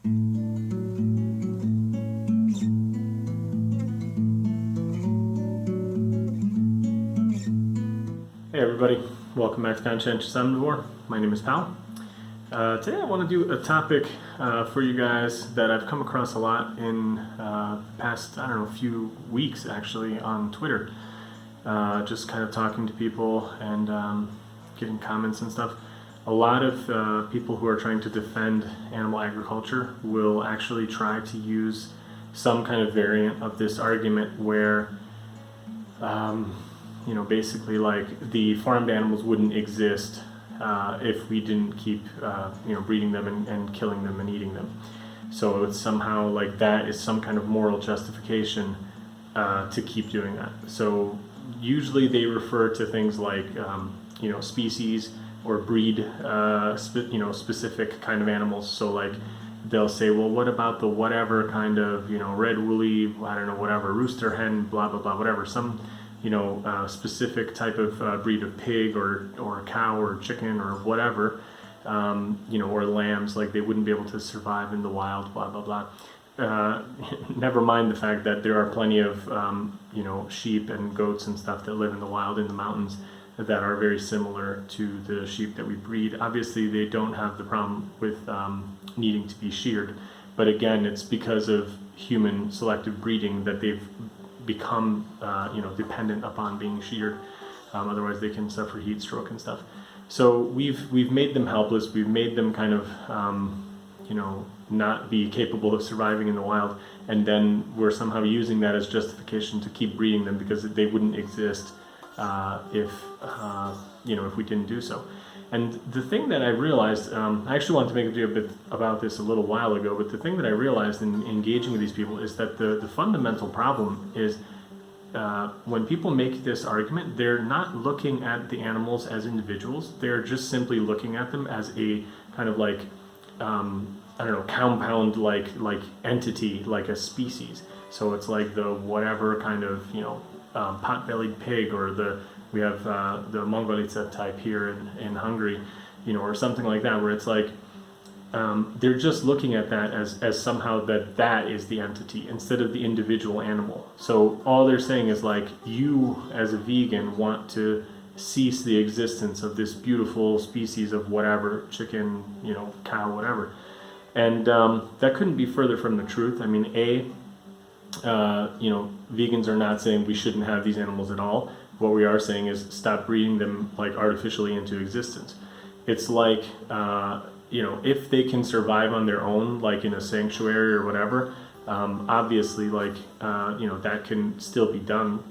Hey everybody, welcome back to Conscientious Omnivore. My name is Pal. Today I want to do a topic for you guys that I've come across a lot in past, few weeks actually on Twitter. Just kind of talking to people and getting comments and stuff. A lot of people who are trying to defend animal agriculture will actually try to use some kind of variant of this argument where basically like the farmed animals wouldn't exist if we didn't keep, breeding them and killing them and eating them. So it's somehow like that is some kind of moral justification to keep doing that. So usually they refer to things like, species or breed, specific kind of animals. So like they'll say, well, what about the whatever kind of, red woolly, whatever, rooster hen, blah, blah, blah, whatever, some specific type of breed of pig or cow or chicken or whatever, or lambs, like they wouldn't be able to survive in the wild, blah, blah, blah. Never mind the fact that there are plenty of, sheep and goats and stuff that live in the wild in the mountains that are very similar to the sheep that we breed. Obviously, they don't have the problem with needing to be sheared, but again, it's because of human selective breeding that they've become dependent upon being sheared. Otherwise they can suffer heat stroke and stuff. So we've made them helpless. We've made them kind of not be capable of surviving in the wild, and then we're somehow using that as justification to keep breeding them because they wouldn't exist if we didn't do so. And the thing that I realized, I actually wanted to make a video bit about this a little while ago, but the thing that I realized in engaging with these people is that the fundamental problem is when people make this argument, they're not looking at the animals as individuals. They're just simply looking at them as a kind of like, compound like entity, like a species. So it's like the whatever kind of, pot-bellied pig, or we have the Mongolica type here in Hungary, or something like that, where it's like they're just looking at that as somehow that is the entity instead of the individual animal. So all they're saying is like, you as a vegan want to cease the existence of this beautiful species of whatever, chicken, cow, whatever. And that couldn't be further from the truth. I mean, vegans are not saying we shouldn't have these animals at all. What we are saying is stop breeding them like artificially into existence. It's like, if they can survive on their own, like in a sanctuary or whatever, obviously like, that can still be done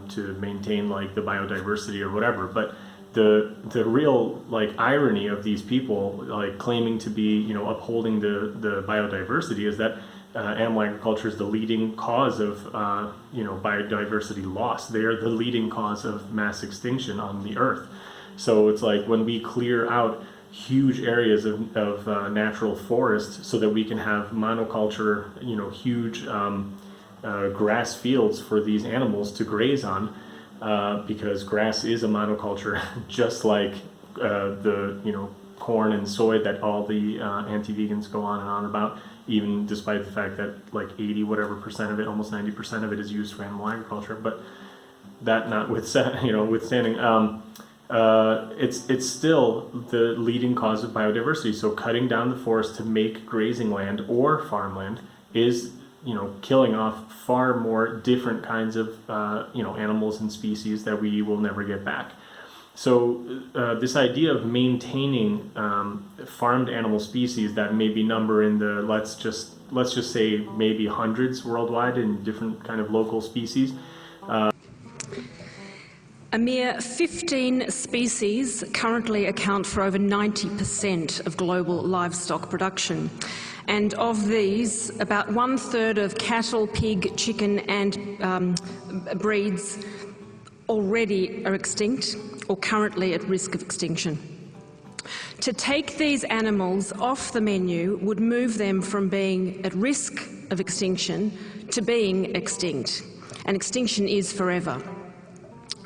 to maintain like the biodiversity or whatever. But the real like irony of these people like claiming to be, upholding the biodiversity is that animal agriculture is the leading cause of, biodiversity loss. They are the leading cause of mass extinction on the earth. So it's like when we clear out huge areas of natural forest so that we can have monoculture, huge grass fields for these animals to graze on, because grass is a monoculture, just like the, corn and soy that all the anti-vegans go on and on about, even despite the fact that like 80% of it, almost 90% of it is used for animal agriculture. But that notwithstanding, it's still the leading cause of biodiversity. So cutting down the forest to make grazing land or farmland is, killing off far more different kinds of, animals and species that we will never get back. So this idea of maintaining farmed animal species that maybe number in the let's just say maybe hundreds worldwide in different kind of local species. A mere 15 species currently account for over 90% of global livestock production. And of these, about 1/3 of cattle, pig, chicken and breeds already are extinct or currently at risk of extinction. To take these animals off the menu would move them from being at risk of extinction to being extinct, and extinction is forever.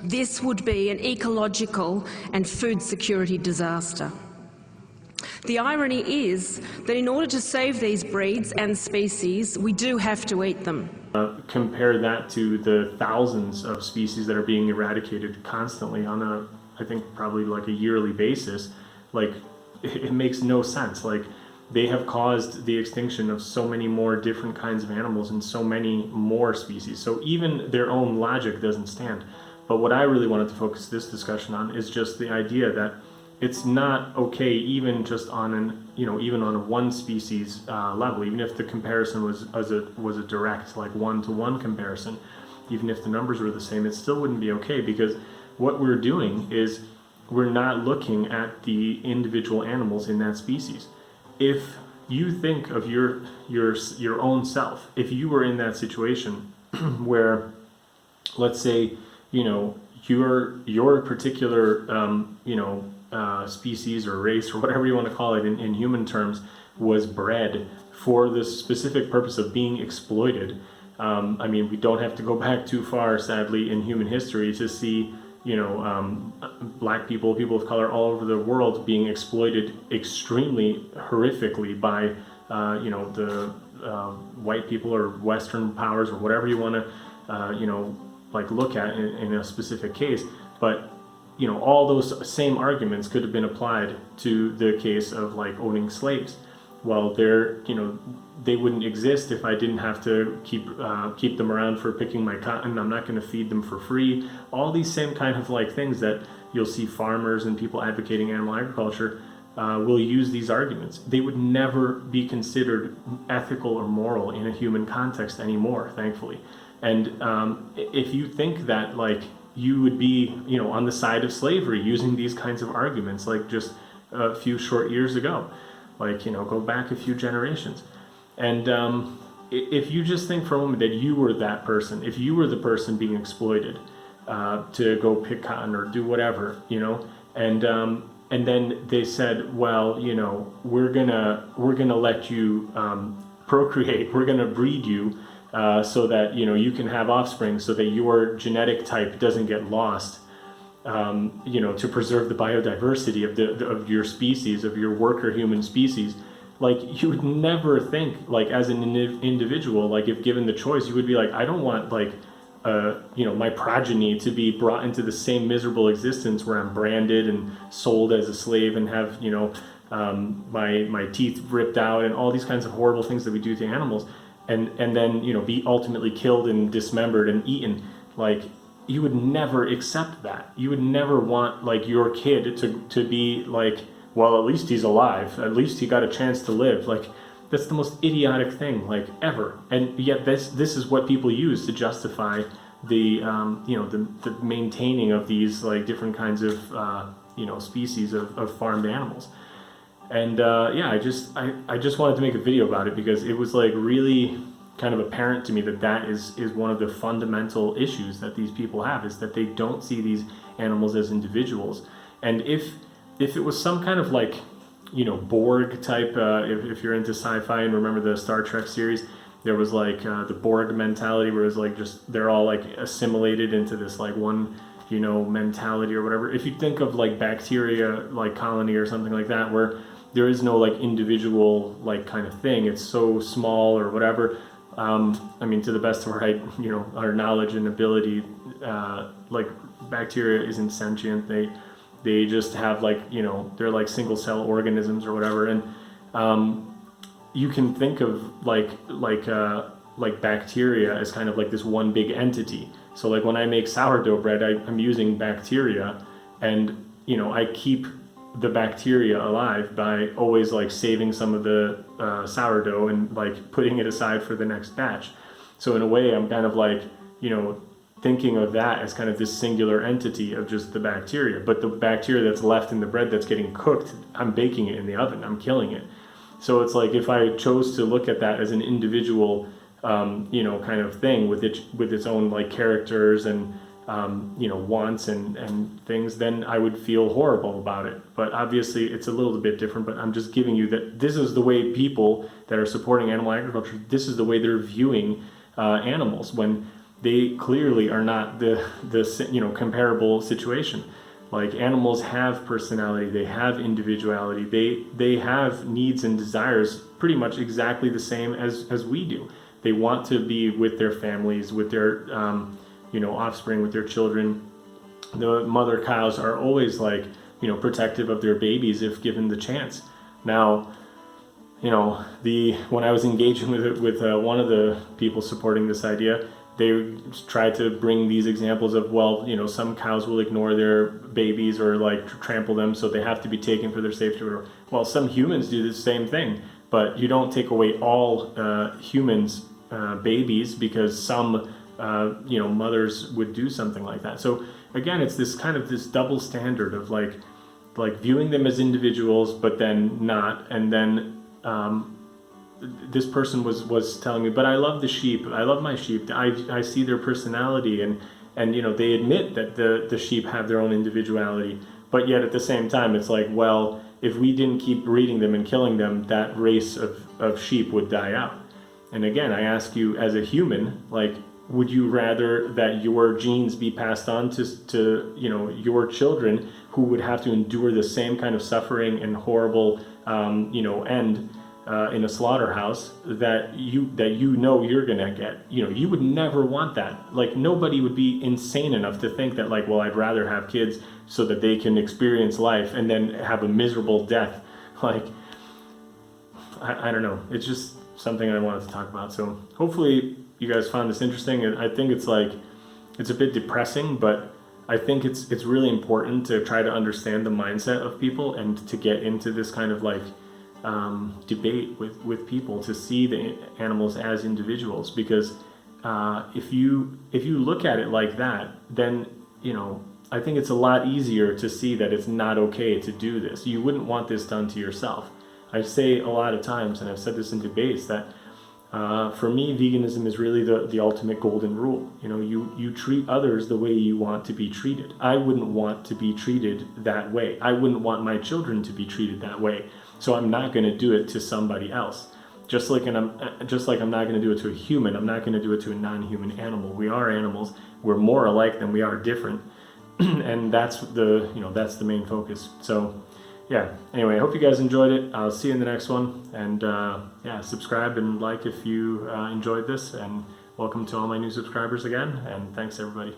This would be an ecological and food security disaster. The irony is that in order to save these breeds and species, we do have to eat them. Compare that to the thousands of species that are being eradicated constantly on a, I think probably like a yearly basis. Like, it makes no sense. Like, they have caused the extinction of so many more different kinds of animals and so many more species. So even their own logic doesn't stand. But what I really wanted to focus this discussion on is just the idea that it's not okay, even just on an, even on a one species level, even if the comparison was a direct, like one-to-one comparison, even if the numbers were the same, it still wouldn't be okay, because what we're doing is we're not looking at the individual animals in that species. If you think of your own self, if you were in that situation where, let's say, your particular species or race or whatever you want to call it in human terms was bred for the specific purpose of being exploited. I mean, we don't have to go back too far, sadly, in human history to see black people of color all over the world being exploited extremely horrifically by the white people or Western powers or whatever you want to look at in a specific case. But all those same arguments could have been applied to the case of like owning slaves. Well, they wouldn't exist if I didn't have to keep them around for picking my cotton. I'm not going to feed them for free. All these same kind of like things that you'll see farmers and people advocating animal agriculture will use these arguments. They would never be considered ethical or moral in a human context anymore, thankfully. And if you think that like you would be on the side of slavery using these kinds of arguments like just a few short years ago, like go back a few generations, and if you just think for a moment that you were that person, if you were the person being exploited to go pick cotton or do whatever, and then they said, well, we're gonna let you procreate, we're gonna breed you so that you can have offspring, so that your genetic type doesn't get lost, to preserve the biodiversity of your species, of your worker human species. Like, you would never think, like, as an individual, like, if given the choice, you would be like, I don't want, like, my progeny to be brought into the same miserable existence where I'm branded and sold as a slave and have, my teeth ripped out and all these kinds of horrible things that we do to animals, and then, be ultimately killed and dismembered and eaten. Like, you would never accept that. You would never want, like, your kid to be like, well, at least he's alive. At least he got a chance to live. Like, that's the most idiotic thing, like, ever. And yet this is what people use to justify the maintaining of these, like, different kinds of, species of farmed animals. And I just wanted to make a video about it because it was, like, really kind of apparent to me that is one of the fundamental issues that these people have, is that they don't see these animals as individuals. And if it was some kind of, like, Borg type, if you're into sci-fi and remember the Star Trek series, there was like the Borg mentality where it was like just they're all like assimilated into this like one mentality or whatever. If you think of like bacteria like colony or something like that, where there is no like individual like kind of thing, it's so small or whatever. I mean, to the best of our knowledge and ability, like bacteria isn't sentient. They just have like, they're like single cell organisms or whatever. And you can think of like bacteria as kind of like this one big entity. So like when I make sourdough bread, I'm using bacteria, and I keep the bacteria alive by always like saving some of the sourdough and like putting it aside for the next batch. So in a way, I'm kind of like, thinking of that as kind of this singular entity of just the bacteria. But the bacteria that's left in the bread that's getting cooked, I'm baking it in the oven, I'm killing it. So it's like if I chose to look at that as an individual, kind of thing with its own like characters and wants and things, then I would feel horrible about it. But obviously it's a little bit different, but I'm just giving you that this is the way people that are supporting animal agriculture, this is the way they're viewing animals, when they clearly are not the comparable situation. Like, animals have personality, they have individuality, they have needs and desires pretty much exactly the same as we do. They want to be with their families, with their offspring, with their children. The mother cows are always like, protective of their babies if given the chance. Now, when I was engaging with one of the people supporting this idea, they tried to bring these examples of, some cows will ignore their babies or like trample them, so they have to be taken for their safety. Well, some humans do the same thing, but you don't take away all humans' babies because some mothers would do something like that. So again, it's this kind of this double standard of like viewing them as individuals, but then not, and then this person was telling me, but I love the sheep. I love my sheep. I see their personality, and they admit that the sheep have their own individuality. But yet at the same time, it's like, well, if we didn't keep breeding them and killing them, that race of sheep would die out. And again, I ask you as a human, like, would you rather that your genes be passed on to your children who would have to endure the same kind of suffering and horrible end in a slaughterhouse that you're gonna get? You would never want that. Like, nobody would be insane enough to think that, like, well, I'd rather have kids so that they can experience life and then have a miserable death. Like, I don't know. It's just something I wanted to talk about. So hopefully you guys found this interesting. And I think it's a bit depressing, but I think it's really important to try to understand the mindset of people and to get into this kind of like debate with people, to see the animals as individuals, because if you look at it like that, then I think it's a lot easier to see that it's not okay to do this. You wouldn't want this done to yourself. I say a lot of times, and I've said this in debates, that for me, veganism is really the ultimate golden rule. You treat others the way you want to be treated. I wouldn't want to be treated that way. I wouldn't want my children to be treated that way. So I'm not going to do it to somebody else. Just like I'm not going to do it to a human, I'm not going to do it to a non-human animal. We are animals. We're more alike than we are different, and that's the main focus. So, yeah. Anyway, I hope you guys enjoyed it. I'll see you in the next one, and subscribe and like if you enjoyed this. And welcome to all my new subscribers again. And thanks, everybody.